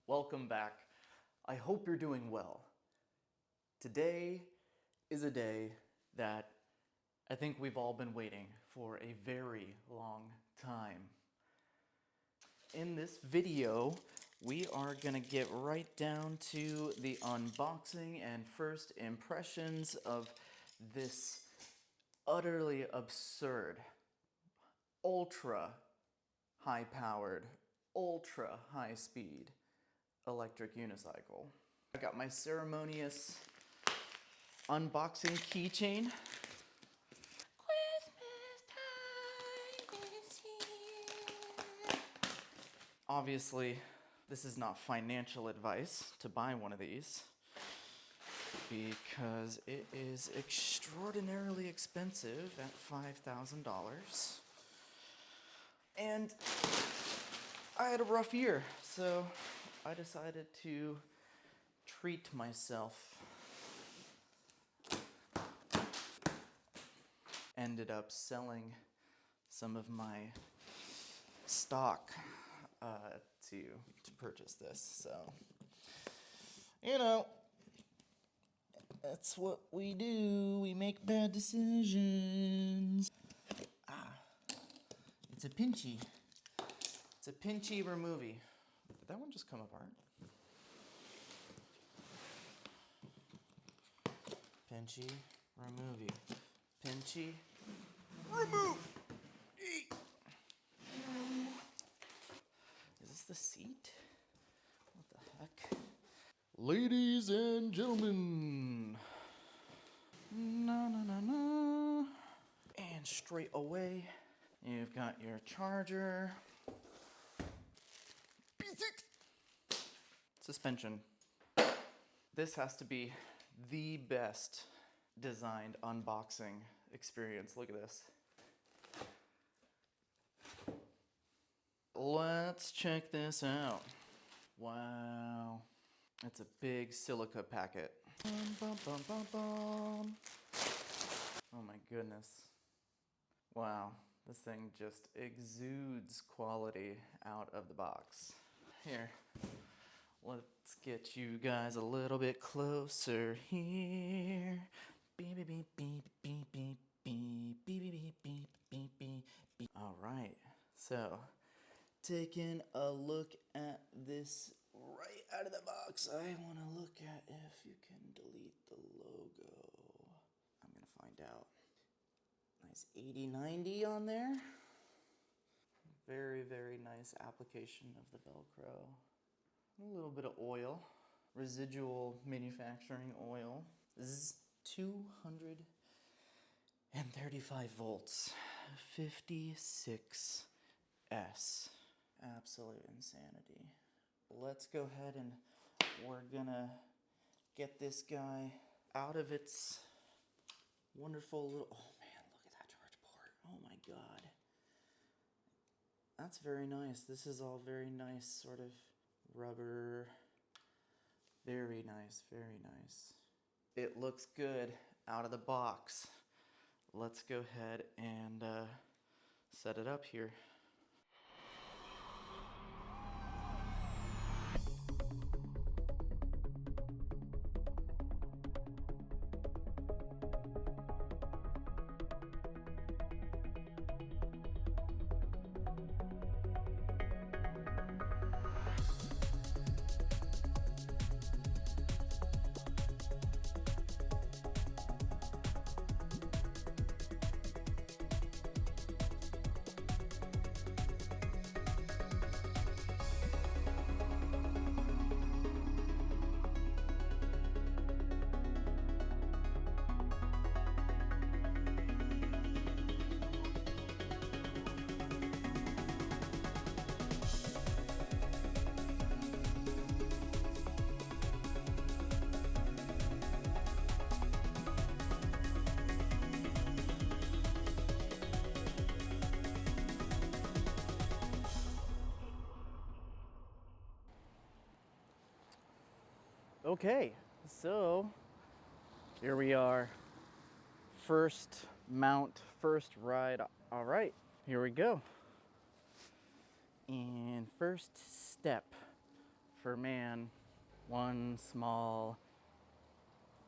Welcome back. I hope you're doing well. Today is a day that I think we've all been waiting for a very long time. In this video, we are gonna get right down to the unboxing and first impressions of this utterly absurd, ultra high-powered, ultra high-speed electric unicycle. I got my ceremonious unboxing keychain. Christmas time is here. Obviously, this is not financial advice to buy one of these because it is extraordinarily expensive at $5,000. And I had a rough year, so I decided to treat myself. Ended up selling some of my stock to purchase this, so you know, that's what we do. We make bad decisions. It's a pinchy. It's a pinchy removey. Did that one just come apart? Pinchy removey. Pinchy remove. Is this the seat? What the heck? Ladies and gentlemen. Na na na na. And straight away, you've got your charger. P6 suspension. This has to be the best designed unboxing experience. Look at this. Let's check this out. Wow. It's a big silica packet. Bum, bum, bum, bum. Oh my goodness. Wow. This thing just exudes quality out of the box. Here, let's get you guys a little bit closer here. Beep, beep, beep, beep, beep, beep, beep, beep, beep, beep, beep, beep, beep. All right, so taking a look at this right out of the box, I want to look at if you can delete the logo. I'm gonna find out. Nice 80/90 on there. Very, very nice application of the Velcro. A little bit of oil, residual manufacturing oil. This is 235 volts, 56S. Absolute insanity. Let's go ahead and we're gonna get this guy out of its wonderful little, oh man, look at that charge port. Oh my God. That's very nice. This is all very nice, sort of rubber. Very nice, very nice. It looks good out of the box. Let's go ahead and set it up here. Okay, so here we are. First mount, first ride. All right, here we go. And first step for man, one small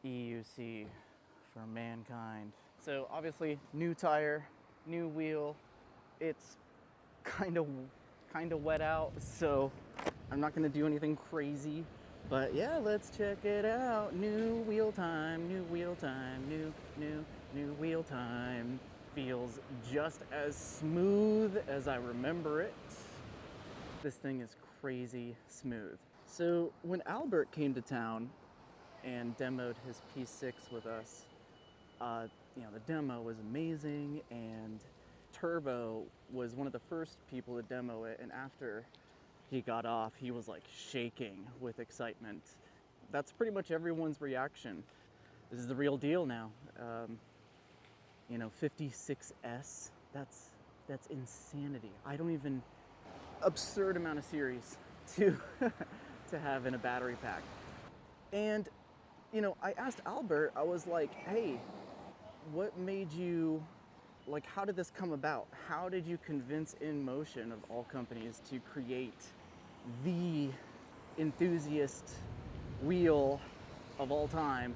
EUC for mankind. So obviously, new tire, new wheel. It's kind of wet out, so I'm not gonna do anything crazy. But yeah, let's check it out. New wheel time, new wheel time, new wheel time. Feels just as smooth as I remember it. This thing is crazy smooth. So when Albert came to town and demoed his P6 with us, the demo was amazing, and Turbo was one of the first people to demo it, and after he got off, he was like shaking with excitement. That's pretty much everyone's reaction. This is the real deal now. 56S, that's insanity. I don't even, absurd amount of series to to have in a battery pack. And I asked Albert, I was like, hey, what made you, how did this come about? How did you convince InMotion, of all companies, to create the enthusiast wheel of all time?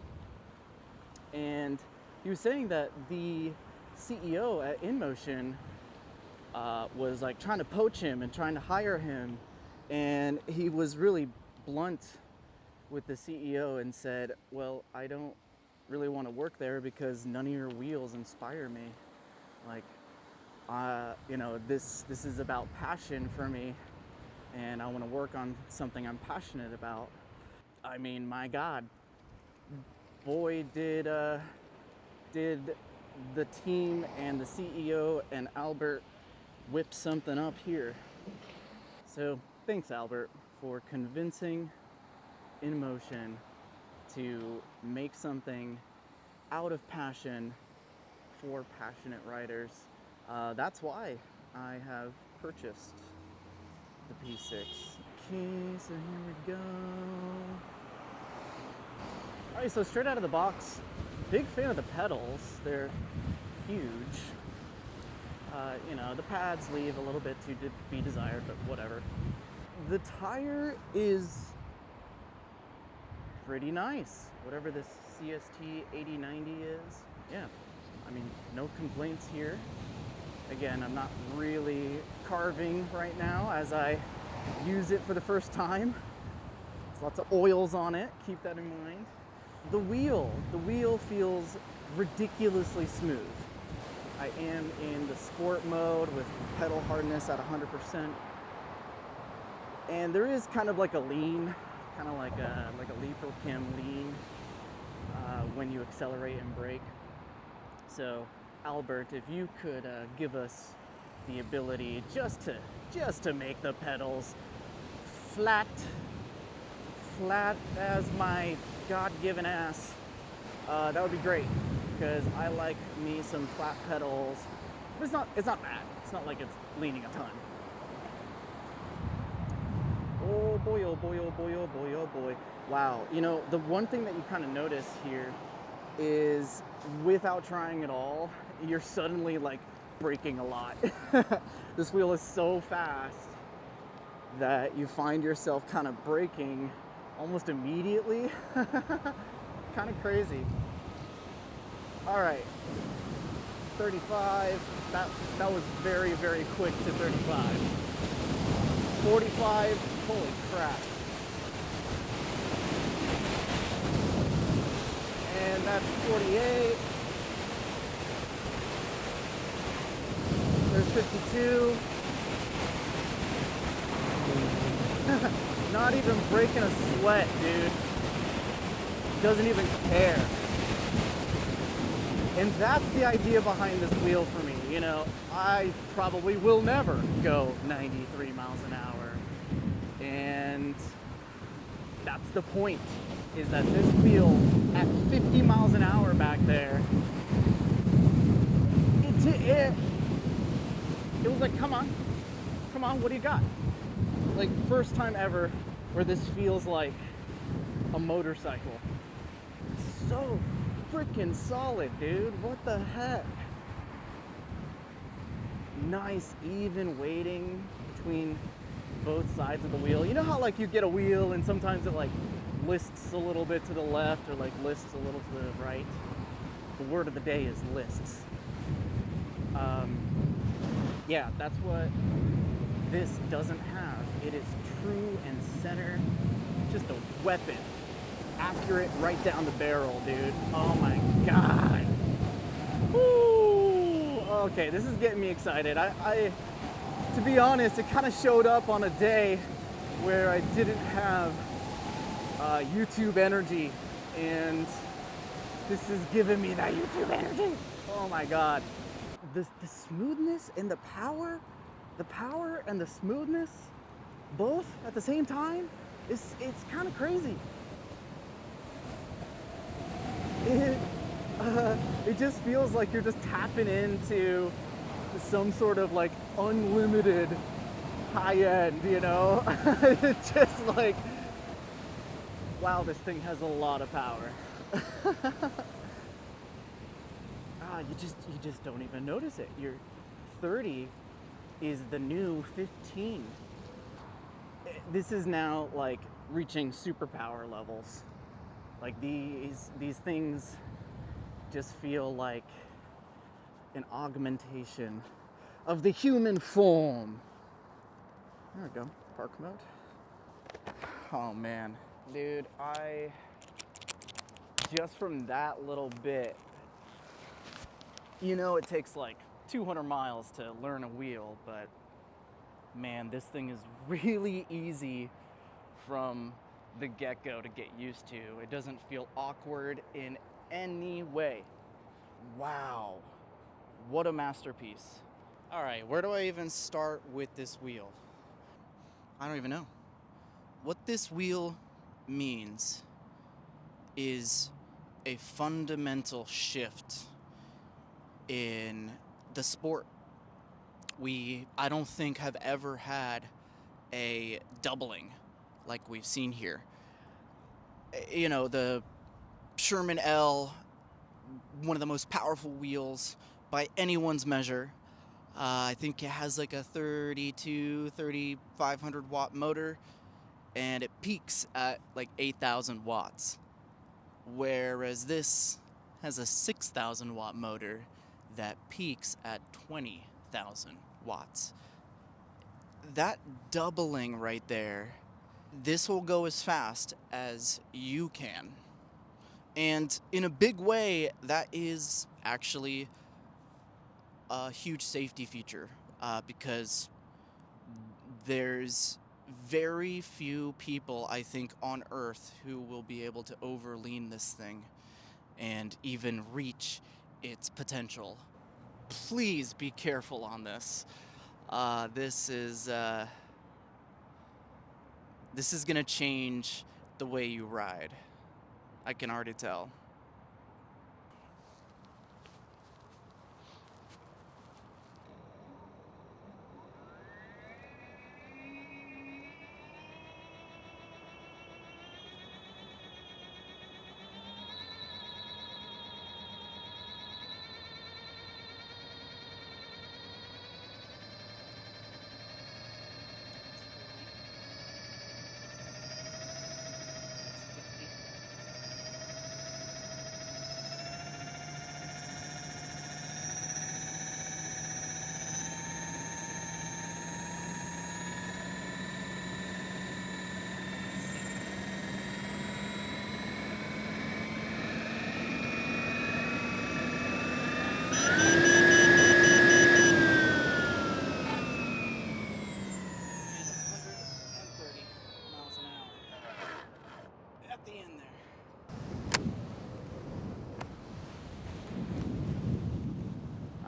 And he was saying that the CEO at InMotion was trying to poach him and trying to hire him, and he was really blunt with the CEO and said, well, I don't really want to work there because none of your wheels inspire me. This is about passion for me, and I want to work on something I'm passionate about. I mean, my God, boy, did the team and the CEO and Albert whip something up here. So thanks, Albert, for convincing InMotion to make something out of passion for passionate riders. That's why I have purchased the P6. Okay, so here we go. All right, so straight out of the box, big fan of the pedals. They're huge. The pads leave a little bit to be desired, but whatever. The tire is pretty nice. Whatever this CST 8090 is. Yeah, I mean, no complaints here. Again, I'm not really carving right now as I use it for the first time. There's lots of oils on it, keep that in mind. The wheel feels ridiculously smooth. I am in the sport mode with pedal hardness at 100%. And there is kind of like a lean, kind of like a Lipo-Chem lean when you accelerate and brake. So Albert, if you could give us the ability just to make the pedals flat as my God-given ass, that would be great, because I like me some flat pedals. But it's not bad. It's not like it's leaning a ton. Oh boy, oh boy, oh boy, oh boy, oh boy. Wow, the one thing that you kind of notice here is, without trying at all, you're suddenly braking a lot. This wheel is so fast that you find yourself kind of braking almost immediately. Kind of crazy. All right, 35. That was very, very quick to 35. 45. Holy crap. And that's 48. There's 52. Not even breaking a sweat, dude. Doesn't even care. And that's the idea behind this wheel for me. I probably will never go 93 miles an hour. And that's the point, is that this wheel at 50 miles an hour back there, it was like, come on, what do you got? First time ever where this feels like a motorcycle. So freaking solid, dude. What the heck? Nice even weighting between both sides of the wheel. You know how like you get a wheel and sometimes it like lists a little bit to the left or like lists a little to the right? The word of the day is lists. Yeah, that's what this doesn't have. It is true and center, just a weapon. Accurate right down the barrel, dude. Oh my God. Woo! Okay, this is getting me excited. I to be honest, it kind of showed up on a day where I didn't have YouTube energy, and this is giving me that YouTube energy. Oh my God. The smoothness and the power and the smoothness, both at the same time, it's kind of crazy. It just feels like you're just tapping into some sort of like unlimited high end, you know? It's just like, wow, this thing has a lot of power. You just don't even notice it. Your 30 is the new 15. This is now like reaching superpower levels. Like these things just feel like an augmentation of the human form. There we go, park mode. Oh man, dude, just from that little bit, you know, it takes like 200 miles to learn a wheel, but man, this thing is really easy from the get-go to get used to. It doesn't feel awkward in any way. Wow, what a masterpiece. All right, where do I even start with this wheel? I don't even know. What this wheel means is a fundamental shift in the sport. I don't think have ever had a doubling like we've seen here. You know, the Sherman L, one of the most powerful wheels by anyone's measure. I think it has like a 3,500 watt motor, and it peaks at like 8,000 watts. Whereas this has a 6,000 watt motor that peaks at 20,000 watts. That doubling right there, this will go as fast as you can. And in a big way, that is actually a huge safety feature, because there's very few people, I think, on Earth who will be able to overlean this thing and even reach its potential. Please be careful on this. This is gonna change the way you ride. I can already tell.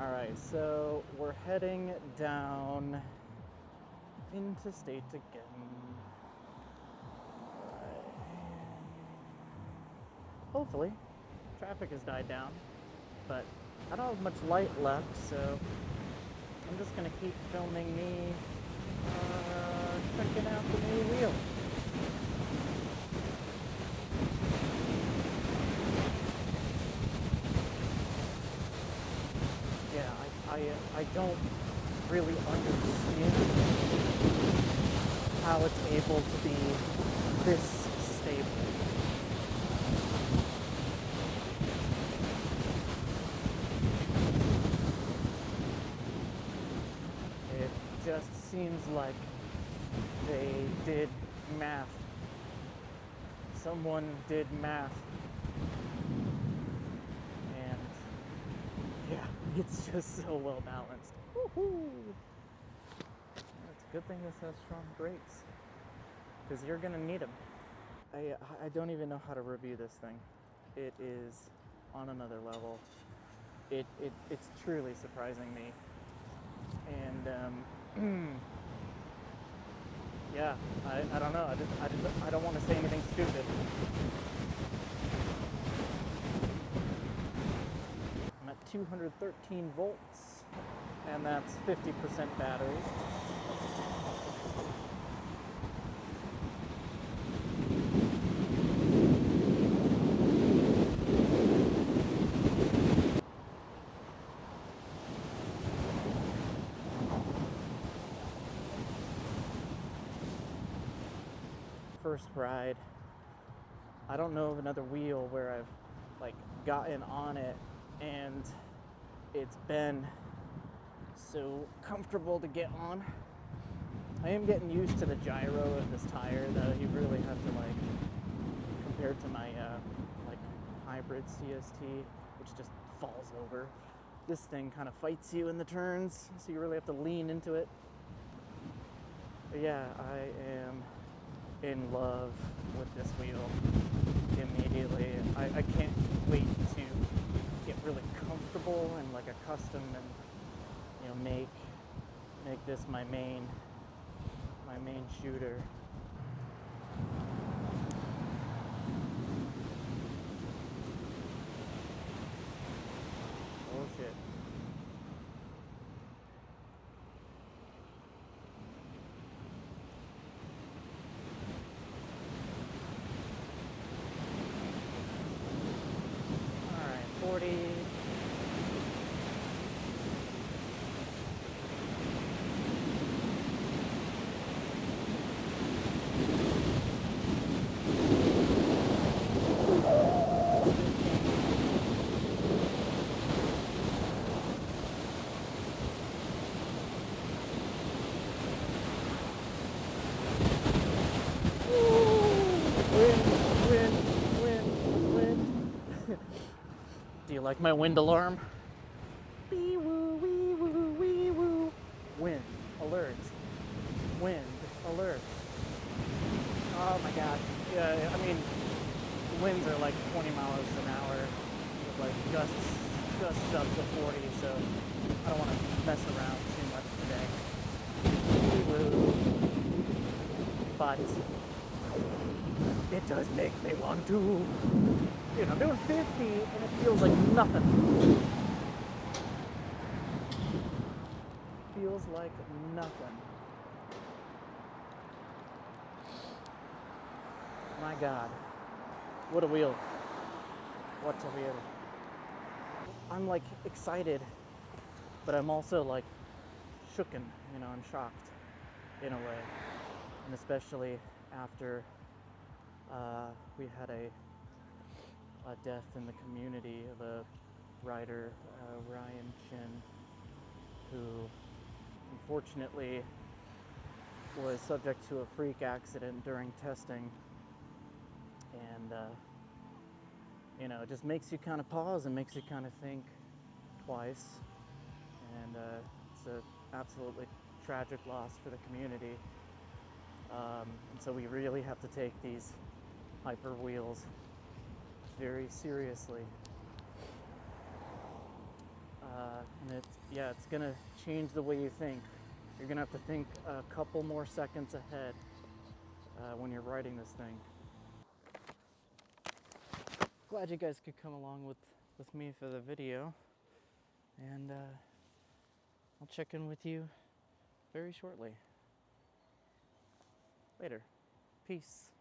Alright, so we're heading down interstate again. Hopefully, traffic has died down, but I don't have much light left, so I'm just gonna keep filming me checking out the new wheel. I don't really understand how it's able to be this stable. It just seems like they did math. Someone did math. And yeah, it's just so well balanced. Woohoo! It's a good thing this has strong brakes, because you're gonna need them. I don't even know how to review this thing. It is on another level. It's truly surprising me. And yeah, I don't know. I don't want to say anything stupid. I'm at 213 volts, and that's 50% battery. First ride, I don't know of another wheel where I've like gotten on it and it's been so comfortable to get on. I am getting used to the gyro of this tire, though. You really have to, like, compared to my like hybrid CST, which just falls over. This thing kind of fights you in the turns, so you really have to lean into it. But yeah, I am in love with this wheel immediately. I can't wait to get really comfortable and like accustomed and, you know, make this my main shooter. Oh shit. Alright, 40. Do you like my wind alarm? Wee woo, wee woo, wee woo. Wind alert. Wind alert. Oh my god. Yeah, I mean, winds are like 20 miles an hour, with like gusts up to 40, so I don't want to mess around too much today. Wee woo. But it does make me want to. Dude, I'm doing 50 and it feels like nothing. Feels like nothing. My god. What a wheel. What a wheel. I'm like excited, but I'm also like shooken, you know, I'm shocked in a way. And especially after we had a death in the community of a rider, Ryan Chin, who unfortunately was subject to a freak accident during testing. And you know, it just makes you kind of pause and makes you kind of think twice. And it's an absolutely tragic loss for the community. And so we really have to take these hyper wheels very seriously. And it's gonna change the way you think. You're gonna have to think a couple more seconds ahead when you're riding this thing. Glad you guys could come along with me for the video, and I'll check in with you very shortly. Later. Peace.